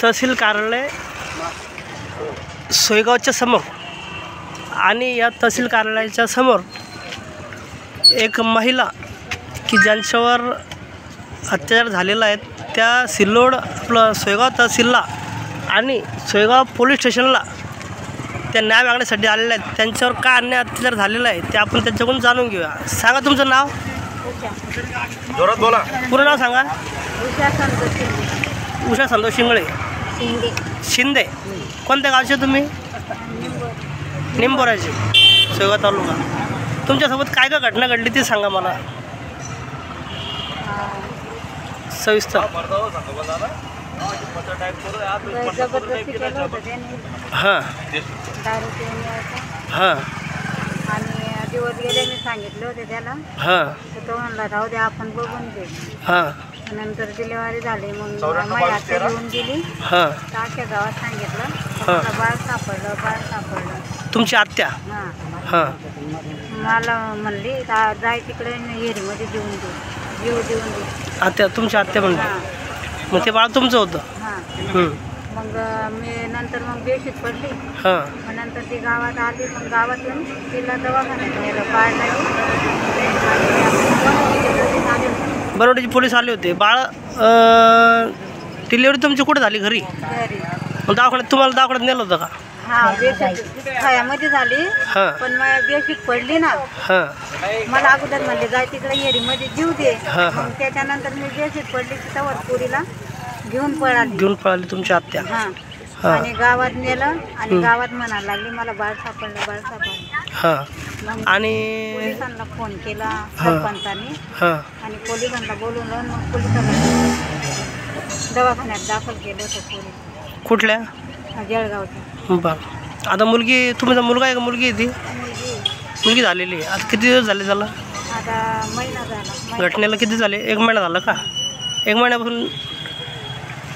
तहसील कार्यालय सोयगावच्या समोर आणि या तहसील कार्यालयाच्या समोर एक महिला की ज्यांच्यावर अत्याचार झालेला आहे त्या सिल्लोड आपलं सोयगाव तहसीलला आणि सोयगाव पोलीस स्टेशनला त्या न्याय मागण्यासाठी आलेल्या आहेत। त्यांच्यावर काय अन्याय अत्याचार झालेला आहे ते आपण त्यांच्याकडून जाणून घेऊया। सांगा तुमचं नाव, जोरात बोला, पूर्ण नाव सांगा। उषा संतोष शिंगळे शिंदे। कोणत्या गावचे तुम्ही? निंबोराचे, सोयगाव तालुका। तुमच्यासोबत काय काय घटना घडली ती सांगा मला सविस्तर। हां हां आणि दिवस गेले मी सांगितलं होते त्याला, हां तर तो म्हणला राहू दे आपण बघून दे। हां नंतर डिलिव्हरी झाली, मग माझी आत्या घेऊन गेली, हां अख्ख्या गावात सांगितलं, मला बाळ सापडलं। तुमची आत्या? हां हां मला म्हणली जाय तिकडे हेरीमध्ये देऊन दे। आत्या, तुमची आत्या म्हणली? हां मग ते बाळ तुमचं होतं? हां मग मी नंतर बेशुद्ध पडली। हां मग नंतर ती गावात आली, मग गावातून तिला दवाखान्यात नेलं, बाळ नाही। बरोडीचे पोलीस आले होते। बाळ डिलिव्हरी तुमची कुठे झाली? घरी? मग दवाखान्यात तुम्हाला दवाखान्यात नेलं होतं का? हां बेशुद्ध खायामध्ये झाली, हां पण मला बेशुद्ध पडली ना। हां मला अगोदर म्हणले जाय तिकडे हेरीमध्ये जीव दे। हां हां मग त्याच्यानंतर मी बेशुद्ध पडली, तिथं पुरीला घेऊन पळाली तुमची आत्या? हां हां आणि गावात नेलं आणि गावात म्हणायला लागली मला बाळ सापडलं। हां मग आणि पोलिसांना फोन केला सरपंचांनी, हां आणि पोलिसांना बोलवलं, मग पोलिसांना दवाखान्यात दाखल केलं होतं पोलीस कुठल्या? जळगावचं। बरं, आता मुलगी, तुमचा मुलगा आहे का मुलगी आहे ती? मुलगी झालेली आहे। आता किती दिवस झाले त्याला? आता महिना झाला। घटनेला किती झाले? 1 महिना झाला का? 1 महिन्यापासून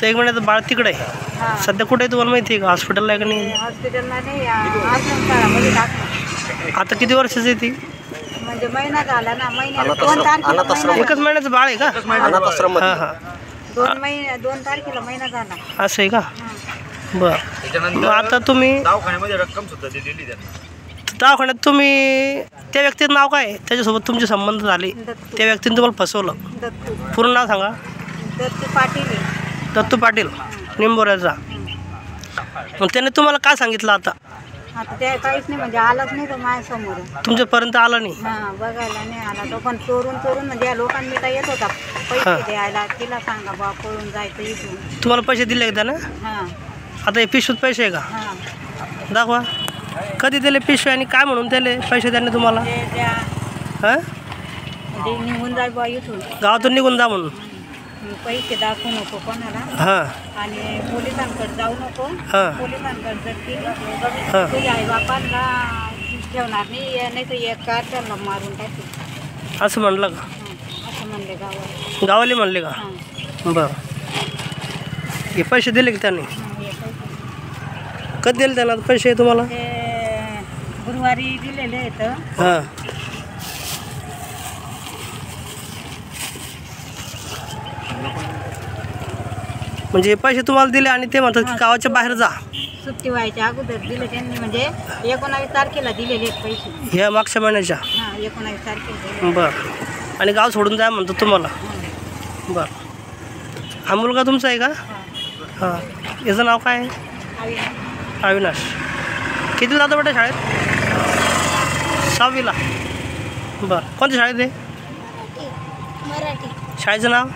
तर 1 महिन्याचं बाळ तिकडे आहे हां सध्या? कुठे आहे तुम्हाला माहिती आहे का? हॉस्पिटलला आहे का नाही? हॉस्पिटलला नाही, आश्रमशाळामध्ये टाकलं। आता किती वर्षाची आहे ती? म्हणजे महिना झाला ना, महिन्याला 2 तारखेला। एकच महिन्याचं बाळ आहे का? हां हां 2 तारखेला महिना झाला। असं आहे का? हां बरं, मग आता तुम्ही दवाखान्यामध्ये रक्कम सुद्धा दिलेली त्यांना। दवाखान्यात तुम्ही त्या व्यक्तीचं नाव काय आहे? त्याच्यासोबत तुमचे संबंध झाले, दत्तू त्या व्यक्तीने तुम्हाला फसवलं? दत्तू पूर्ण नाव सांगा। दत्तू पाटील आहे। दत्तू पाटील, निंबोऱ्याचा। मग त्याने तुम्हाला काय सांगितलं आता? आता त्या काहीच नाही, म्हणजे आलाच नाही तो माझ्यासमोर, तुमच्यापर्यंत आला नाही? हां बघायला नाही आला तो, पण चोरून म्हणजे या लोकांनी काय येत होता पैसे द्यायला, तिला सांगा बा पळून जायचं इथून। तुम्हाला पैसे दिले का त्यानं? हां आता हे पिशवीत पैसे आहे का? हां दाखवा, कधी दिले पिशवी आणि काय म्हणून दिले पैसे त्यांनी तुम्हाला? ते द्या, हां म्हणजे निघून जाय बा इथून, गावातून निघून जा म्हणून? पैसे दाखवू नको कोणाला, हां आणि पोलिसांकडे जाऊ नको। हां पोलिसांकडे जर केली हां तुझ्या आई बापांना ठेवणार नाही तर एक कार त्यांना मारून टाकू, असं म्हणलं का? असं म्हणले गावाला। गावाले म्हणले का? हां बरं, हे पैसे दिले की त्यांनी? हे पैसे कधी दिले त्यांना पैसे तुम्हाला? ते गुरुवारी दिलेले आहेत। हां म्हणजे पैसे तुम्हाला दिले आणि ते म्हणतात की गावाच्या बाहेर जा? सुट्टी व्हायच्या अगोदर दिले त्यांनी, म्हणजे 19 तारखेला दिलेले आहेत पैसे, ह्या मागच्या महिन्याच्या? हां 19 तारखेला। बरं, आणि गाव सोडून जा म्हणतो तुम्हाला? बरं, हा मुलगा तुमचा आहे का? हां, याचं नाव काय आहे? अविनाश। किती जातो बेटा शाळेत? 6वीला? बरं, कोणत्या शाळेत आहे? मराठी। शाळेचं नाव?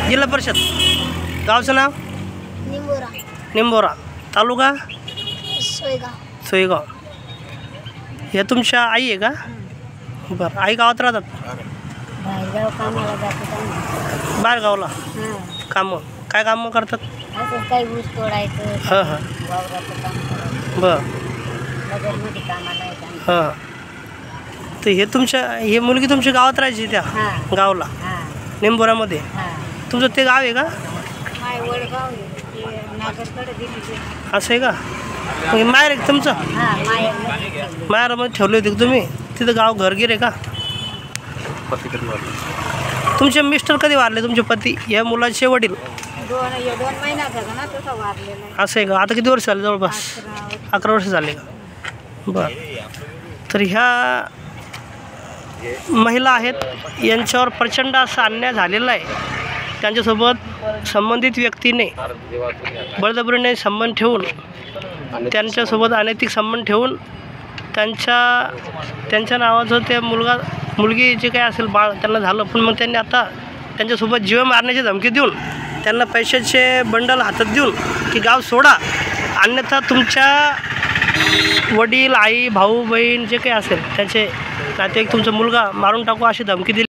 जिल्हा परिषद। गावचं नाव? निंबोरा। तालुका? सोयगाव। हे तुमच्या आई आहे का? बरं, आई गावात राहतात? बाहेरगाव कामाला जातात, बाहेर गावला हां कामं? काय कामं करतात? असंच काही ऊस तोडायचं, हां हां वावराचं काम करायचं, बरं नगरमध्ये कामाला येतात। हां, तर हे तुमच्या हे मुलगी तुमच्या गावात राहायची त्या हां गावला हां निंबोऱ्यामध्ये? हां तुमचं ते गाव आहे का? माय वडगाव आहे, ते नागरकडे दिली। असं आहे का? मग माहेर आहे का तुमचं? हां माय माहेरामध्ये ठेवले होते का तुम्ही? तिथं गाव घरगीर आहे का? तुमचे मिस्टर कधी वारले? तुमचे पती, या मुलाचे वडील? दोन महिन्याचा का ना तसा वारलेला आहे. असं आहे का? आता किती वर्ष झाले? जवळपास 11 वर्ष झाले का? बरं. तर ह्या महिला आहेत, यांच्यावर प्रचंड असा अन्याय झालेला आहे. त्यांच्यासोबत संबंधित व्यक्तीने बळजबरीने संबंध ठेवून, त्यांच्यासोबत अनैतिक संबंध ठेवून त्यांच्या नावाचं ते मुलगी जे काही असेल बाळ त्यांना झालं, पण मग त्यांनी आता त्यांच्यासोबत जीव मारण्याची धमकी देऊन त्यांना पैशाचे बंडल हातात देऊन की गाव सोडा, अन्यथा तुमच्या वडील, आई, भाऊ, बहीण जे काही असेल त्याचे नातेवाईक, तुमचा मुलगा मारून टाकू अशी धमकी दिली.